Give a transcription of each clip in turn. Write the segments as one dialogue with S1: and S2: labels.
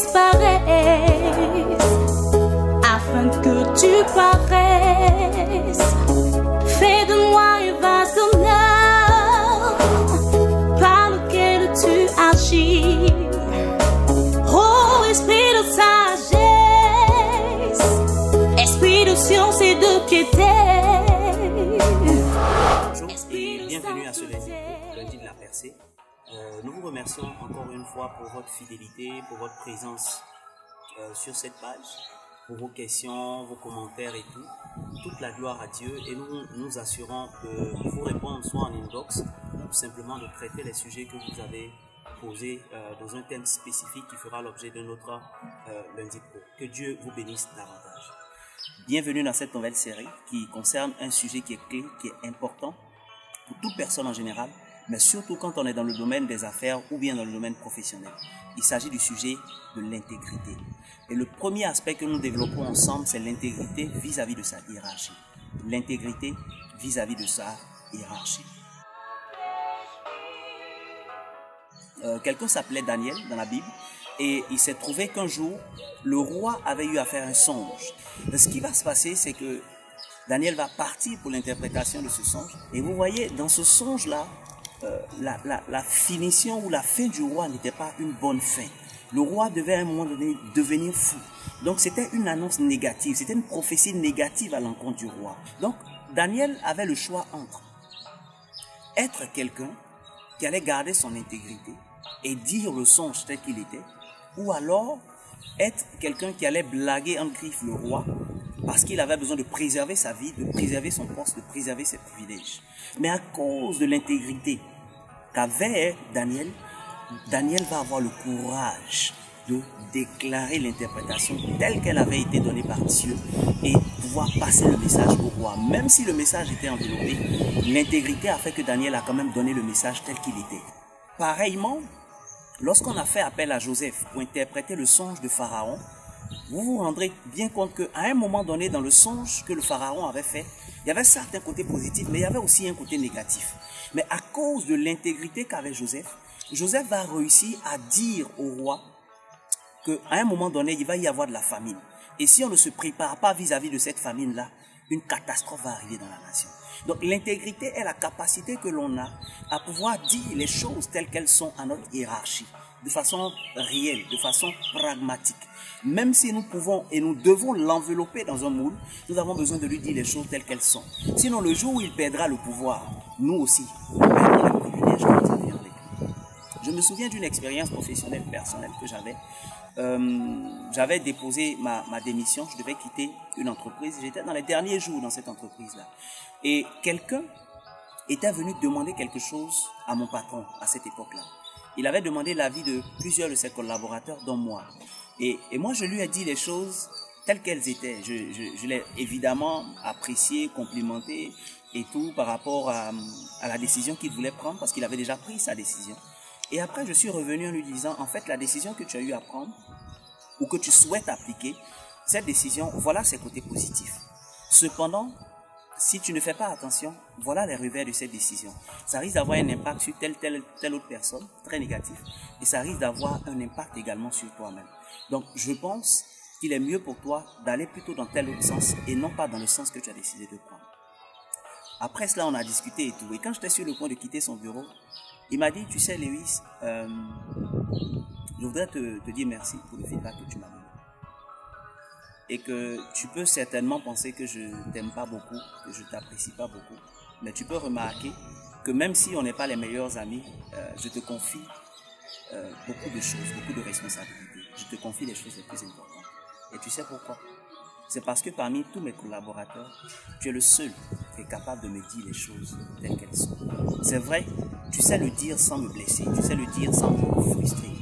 S1: disparaisse, afin que tu paraisses. Fais de moi un vase d'honneur par lequel tu agis. Oh, esprit de sagesse, esprit de science et de piété.
S2: Bonjour et bienvenue à ce lundi de la percée. Nous vous remercions encore une fois pour votre fidélité, pour votre présence sur cette page, pour vos questions, vos commentaires et tout. Toute la gloire à Dieu et nous nous assurons de vous répondre soit en inbox ou simplement de traiter les sujets que vous avez posés dans un thème spécifique qui fera l'objet de notre lundi pro. Que Dieu vous bénisse davantage. Bienvenue dans cette nouvelle série qui concerne un sujet qui est clé, qui est important pour toute personne en général, mais surtout quand on est dans le domaine des affaires ou bien dans le domaine professionnel. Il s'agit du sujet de l'intégrité. Et le premier aspect que nous développons ensemble, c'est l'intégrité vis-à-vis de sa hiérarchie. L'intégrité vis-à-vis de sa hiérarchie. Quelqu'un s'appelait Daniel dans la Bible et il s'est trouvé qu'un jour, le roi avait eu à faire un songe. Et ce qui va se passer, c'est que Daniel va partir pour l'interprétation de ce songe. Et vous voyez, dans ce songe-là, la finition ou la fin du roi n'était pas une bonne fin. Le roi devait à un moment donné devenir fou. Donc c'était une annonce négative, c'était une prophétie négative à l'encontre du roi. Donc Daniel avait le choix entre être quelqu'un qui allait garder son intégrité et dire le songe tel qu'il était, ou alors être quelqu'un qui allait blaguer en griffe le roi parce qu'il avait besoin de préserver sa vie, de préserver son poste, de préserver ses privilèges. Mais à cause de l'intégrité qu'avait Daniel, Daniel va avoir le courage de déclarer l'interprétation telle qu'elle avait été donnée par Dieu et pouvoir passer le message au roi. Même si le message était enveloppé, l'intégrité a fait que Daniel a quand même donné le message tel qu'il était. Pareillement, lorsqu'on a fait appel à Joseph pour interpréter le songe de Pharaon, vous vous rendrez bien compte qu'à un moment donné, dans le songe que le Pharaon avait fait, il y avait certains côtés positifs, mais il y avait aussi un côté négatif. Mais à cause de l'intégrité qu'avait Joseph, Joseph va réussir à dire au roi qu'à un moment donné, il va y avoir de la famine. Et si on ne se prépare pas vis-à-vis de cette famine-là, une catastrophe va arriver dans la nation. Donc l'intégrité est la capacité que l'on a à pouvoir dire les choses telles qu'elles sont à notre hiérarchie, de façon réelle, de façon pragmatique. Même si nous pouvons et nous devons l'envelopper dans un moule, nous avons besoin de lui dire les choses telles qu'elles sont. Sinon, le jour où il perdra le pouvoir, nous aussi, nous perdrons les privilèges que nous avions avec lui. Je me souviens d'une expérience professionnelle personnelle que j'avais. J'avais déposé ma démission, je devais quitter une entreprise. J'étais dans les derniers jours dans cette entreprise-là. Et quelqu'un était venu demander quelque chose à mon patron à cette époque-là. Il avait demandé l'avis de plusieurs de ses collaborateurs, dont moi. Et moi, je lui ai dit les choses telles qu'elles étaient. Je l'ai évidemment apprécié, complimenté et tout par rapport à la décision qu'il voulait prendre parce qu'il avait déjà pris sa décision. Et après, je suis revenu en lui disant, en fait, la décision que tu as eu à prendre ou que tu souhaites appliquer, cette décision, voilà ses côtés positifs. Cependant, si tu ne fais pas attention, voilà les revers de cette décision. Ça risque d'avoir un impact sur telle autre personne, très négatif, et ça risque d'avoir un impact également sur toi-même. Donc, je pense qu'il est mieux pour toi d'aller plutôt dans tel autre sens et non pas dans le sens que tu as décidé de prendre. Après cela, on a discuté et tout. Et quand j'étais sur le point de quitter son bureau, il m'a dit, tu sais Lewis, je voudrais te dire merci pour le feedback que tu m'as donné. Et que tu peux certainement penser que je ne t'aime pas beaucoup, que je ne t'apprécie pas beaucoup. Mais tu peux remarquer que même si on n'est pas les meilleurs amis, je te confie beaucoup de choses, beaucoup de responsabilités. Je te confie les choses les plus importantes. Et tu sais pourquoi? C'est parce que parmi tous mes collaborateurs, tu es le seul qui est capable de me dire les choses telles qu'elles sont. C'est vrai, tu sais le dire sans me blesser, tu sais le dire sans me frustrer.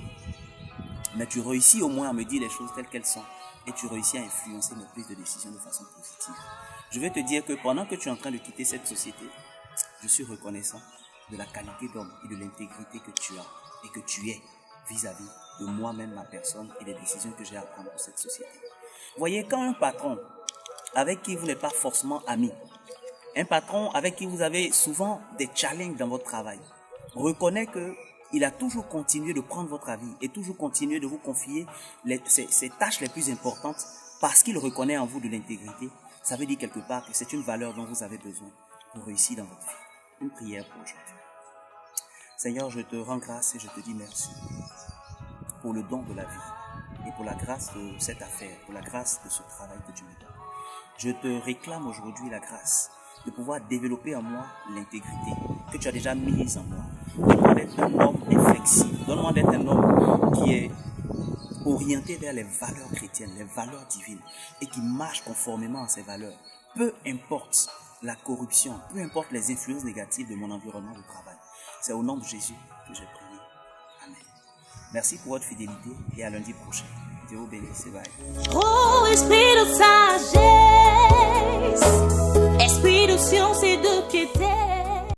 S2: Mais tu réussis au moins à me dire les choses telles qu'elles sont et tu réussis à influencer mes prises de décision de façon positive. Je vais te dire que pendant que tu es en train de quitter cette société, je suis reconnaissant de la qualité d'homme et de l'intégrité que tu as et que tu es vis-à-vis de moi-même, ma personne et des décisions que j'ai à prendre pour cette société. Voyez, quand un patron avec qui vous n'êtes pas forcément amis, un patron avec qui vous avez souvent des challenges dans votre travail, reconnaît que il a toujours continué de prendre votre avis et toujours continué de vous confier ses tâches les plus importantes parce qu'il reconnaît en vous de l'intégrité. Ça veut dire quelque part que c'est une valeur dont vous avez besoin pour réussir dans votre vie. Une prière pour aujourd'hui. Seigneur, je te rends grâce et je te dis merci pour le don de la vie et pour la grâce de cette affaire, pour la grâce de ce travail que tu me donnes. Je te réclame aujourd'hui la grâce de pouvoir développer en moi l'intégrité que tu as déjà mise en moi. Donne-moi d'être un homme inflexible. Donne-moi d'être un homme qui est orienté vers les valeurs chrétiennes, les valeurs divines et qui marche conformément à ces valeurs. Peu importe la corruption, peu importe les influences négatives de mon environnement de travail. C'est au nom de Jésus que j'ai prié. Amen. Merci pour votre fidélité et à lundi prochain. Dieu vous bénisse. Bye.
S1: Oh, esprit de sagesse, esprit de science et de piété.